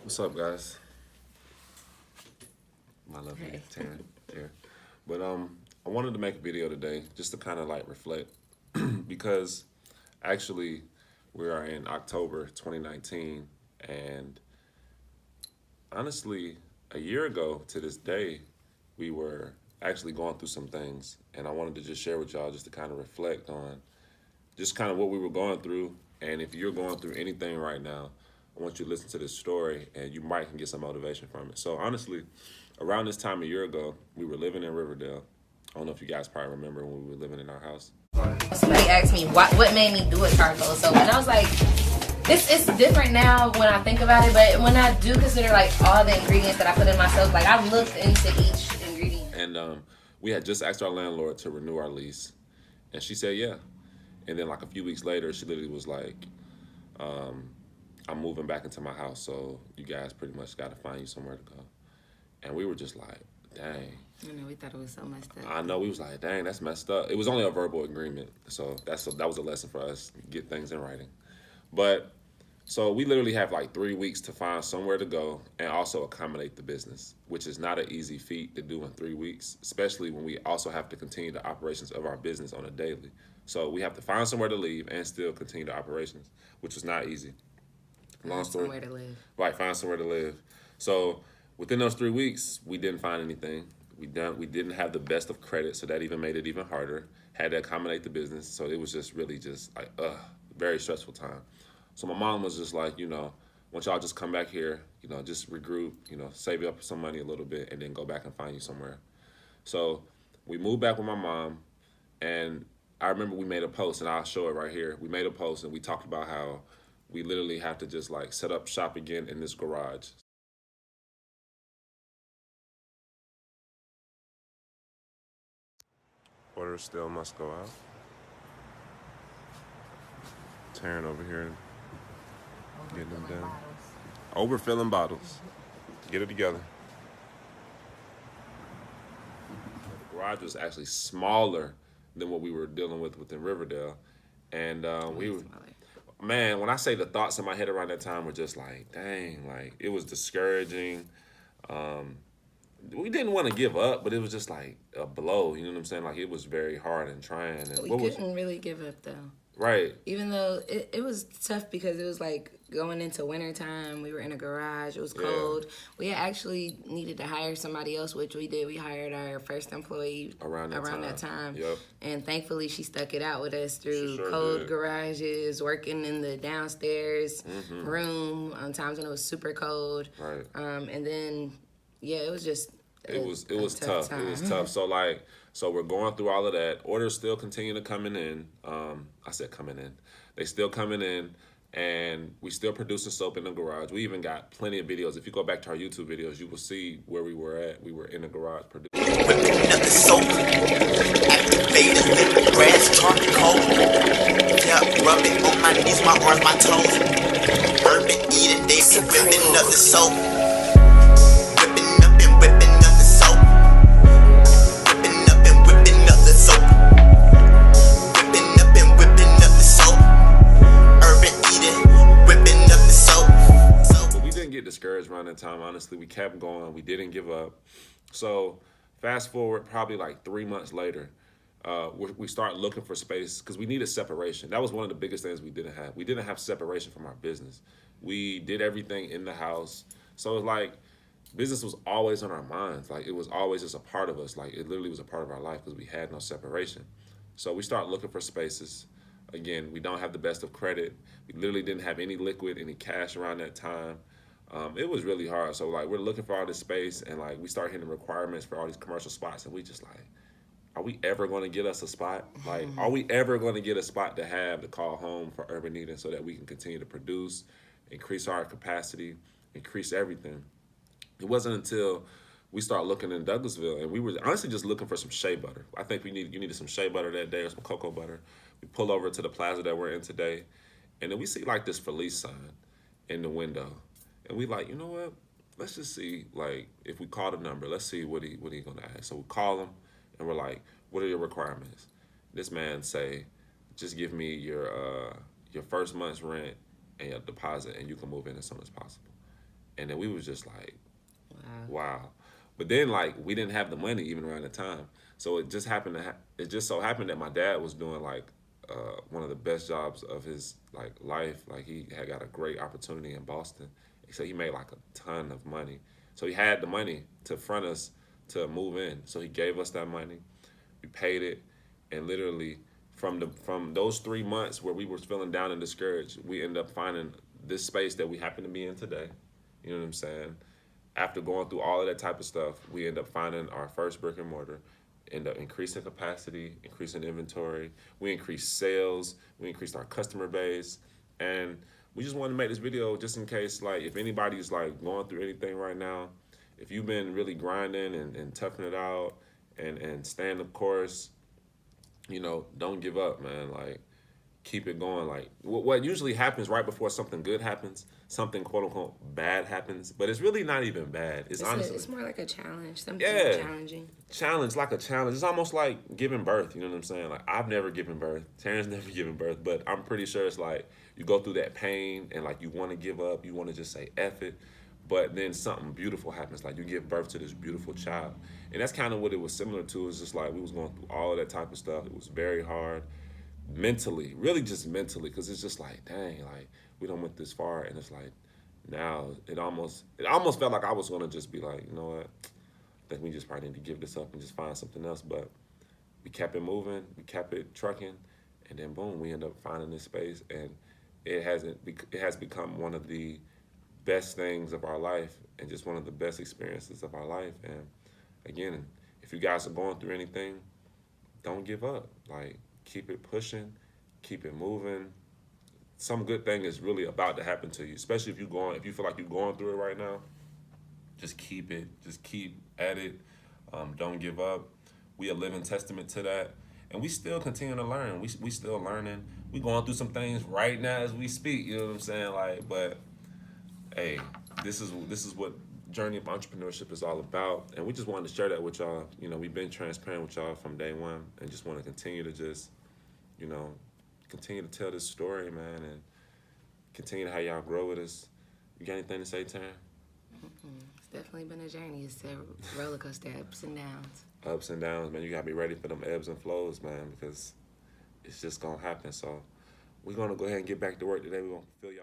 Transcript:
What's up, guys? My lovely Hey. Taryn here. But I wanted to make a video today just to kind of like reflect because actually we are in October 2019, and honestly, a year ago to this day, we were actually going through some things, and I wanted to just share with y'all just to kind of reflect on just kind of what we were going through. And if you're going through anything right now, I want you to listen to this story and you might can get some motivation from it. So honestly, around this time a year ago, we were living in Riverdale. I don't know if you guys probably remember when we were living in our house. Somebody asked me what made me do a charcoal soap, and I was like, this is different now when I think about it. But when I do consider like all the ingredients that I put in my soap, like I looked into each ingredient. And we had just asked our landlord to renew our lease, and she said yeah. And then like a few weeks later, she literally was like, I'm moving back into my house, so you guys pretty much got to find you somewhere to go. And we were just like, dang. You know, we thought it was so messed up. I know, we was like, dang, that's messed up. It was only a verbal agreement, so that was a lesson for us, get things in writing. But so we literally have like 3 weeks to find somewhere to go and also accommodate the business, which is not an easy feat to do in 3 weeks, especially when we also have to continue the operations of our business on a daily. So we have to find somewhere to leave and still continue the operations, which is not easy. Long story. Somewhere to live. Right, find somewhere to live. So within those 3 weeks, we didn't find anything. We didn't have the best of credit, so that even made it even harder. Had to accommodate the business, so it was just really just like very stressful time. So my mom was just like, once y'all just come back here, just regroup, save up some money a little bit, and then go back and find you somewhere. So we moved back with my mom, and I remember we made a post, and I'll show it right here. We made a post, and we talked about how we literally have to just like set up shop again in this garage. Orders still must go out. Tearing over here, getting them done. Overfilling bottles. Get it together. The garage was actually smaller than what we were dealing with within Riverdale, and we were, man, when I say the thoughts in my head around that time were just like, dang, like it was discouraging. Um, we didn't want to give up, but it was just like a blow. You know what I'm saying? Like it was very hard and trying. And We what was couldn't really give up though. right? Even though it was tough because it was like going into wintertime. We were in a garage. It was Yeah, cold. We had actually needed to hire somebody else, which we did. We hired our first employee around that around time. that time. Yep, And thankfully, she stuck it out with us she through sure cold did. garages, working in the downstairs Hmm. room on times when it was super cold. Right. And then, yeah, it was just It was tough tough. It was time. tough. So we're going through all of that. Orders still continue to coming in. I said coming in. They still coming in, and we still producing soap in the garage. We even got plenty of videos. If you go back to our YouTube videos, you will see where we were at. We were in the garage producing. Whipping up the soap, activated the grass charcoal. Yeah, rubbing on my knees, my arms, my toes. Urban eating, they be whipping up the soap. Whipping up and whipping up the soap. Whipping up and whipping up the soap. Whipping up and whipping up the soap. Urban eating, whipping up the soap. But we didn't get discouraged around that time. Honestly, we kept going. We didn't give up. So fast forward, probably like 3 months later, we start looking for space because we needed separation. That was one of the biggest things we didn't have. We didn't have separation from our business. We did everything in the house, so it's like business was always on our minds. Like it was always just a part of us. Like it literally was a part of our life because we had no separation. So we start looking for spaces. Again, we don't have the best of credit. We literally didn't have any liquid, any cash around that time. It was really hard. So like we're looking for all this space, and like we start hitting requirements for all these commercial spots, and we just like, are we ever going to get us a spot? Like, are we ever going to get a spot to have to call home for Urban Eating so that we can continue to produce, increase our capacity, increase everything? It wasn't until we started looking in Douglasville, and we were honestly just looking for some shea butter. I think you needed some shea butter that day or some cocoa butter. We pull over to the plaza that we're in today, and then we see like this Felice sign in the window, and we like, you know what? Let's just see like if we call the number. Let's see what he gonna ask. So we call him, and we're like, what are your requirements? This man say, just give me your first month's rent and your deposit, and you can move in as soon as possible. And then we was just like, Wow. wow. But then like we didn't have the money even around the time, so it just happened to it just so happened that my dad was doing like one of the best jobs of his like life. Like he had got a great opportunity in Boston, so he made like a ton of money. So he had the money to front us to move in. So he gave us that money, we paid it, and literally from those 3 months where we were feeling down and discouraged, we ended up finding this space that we happen to be in today. You know what I'm saying? After going through all of that type of stuff, we end up finding our first brick and mortar, end up increasing capacity, increasing inventory. We increased sales, we increased our customer base, and we just wanted to make this video just in case, like, if anybody's like going through anything right now, if you've been really grinding and toughing it out and staying the course, don't give up, man. Like, keep it going. Like what usually happens right before something good happens, something quote unquote bad happens, but it's really not even bad. It's honestly, it's more like a challenge, something yeah, challenging. challenge, like a challenge. It's almost like giving birth. You know what I'm saying? Like I've never given birth. Taryn's never given birth, but I'm pretty sure it's like you go through that pain and like you want to give up, you want to just say F it, but then something beautiful happens. Like you give birth to this beautiful child, and that's kind of what it was similar to. It's just like we was going through all of that type of stuff. It was very hard mentally, really just mentally, because it's just like, dang, like we don't went this far, and it's like now it almost felt like I was gonna just be like, you know what, I think we just probably need to give this up and just find something else. But we kept it moving, we kept it trucking, and then boom, we end up finding this space, and it has become one of the best things of our life, and just one of the best experiences of our life. And again, if you guys are going through anything, don't give up. Like keep it pushing, keep it moving. Some good thing is really about to happen to you, especially if you feel like you're going through it right now. Just keep it. Just keep at it. Don't give up. We a living testament to that, and we still continue to learn. We still learning. We going through some things right now as we speak. You know what I'm saying? Like, but hey, this is what journey of entrepreneurship is all about, and we just wanted to share that with y'all. We've been transparent with y'all from day one, and just want to continue to just, you know, continue to tell this story, man, and continue to how y'all grow with us. You got anything to say, Taryn? It's definitely been a journey. It's a roller coaster, ups and downs. Ups and downs, man. You gotta be ready for them ebbs and flows, man, because it's just gonna happen. So we're gonna go ahead and get back to work today. We're gonna fill y'all.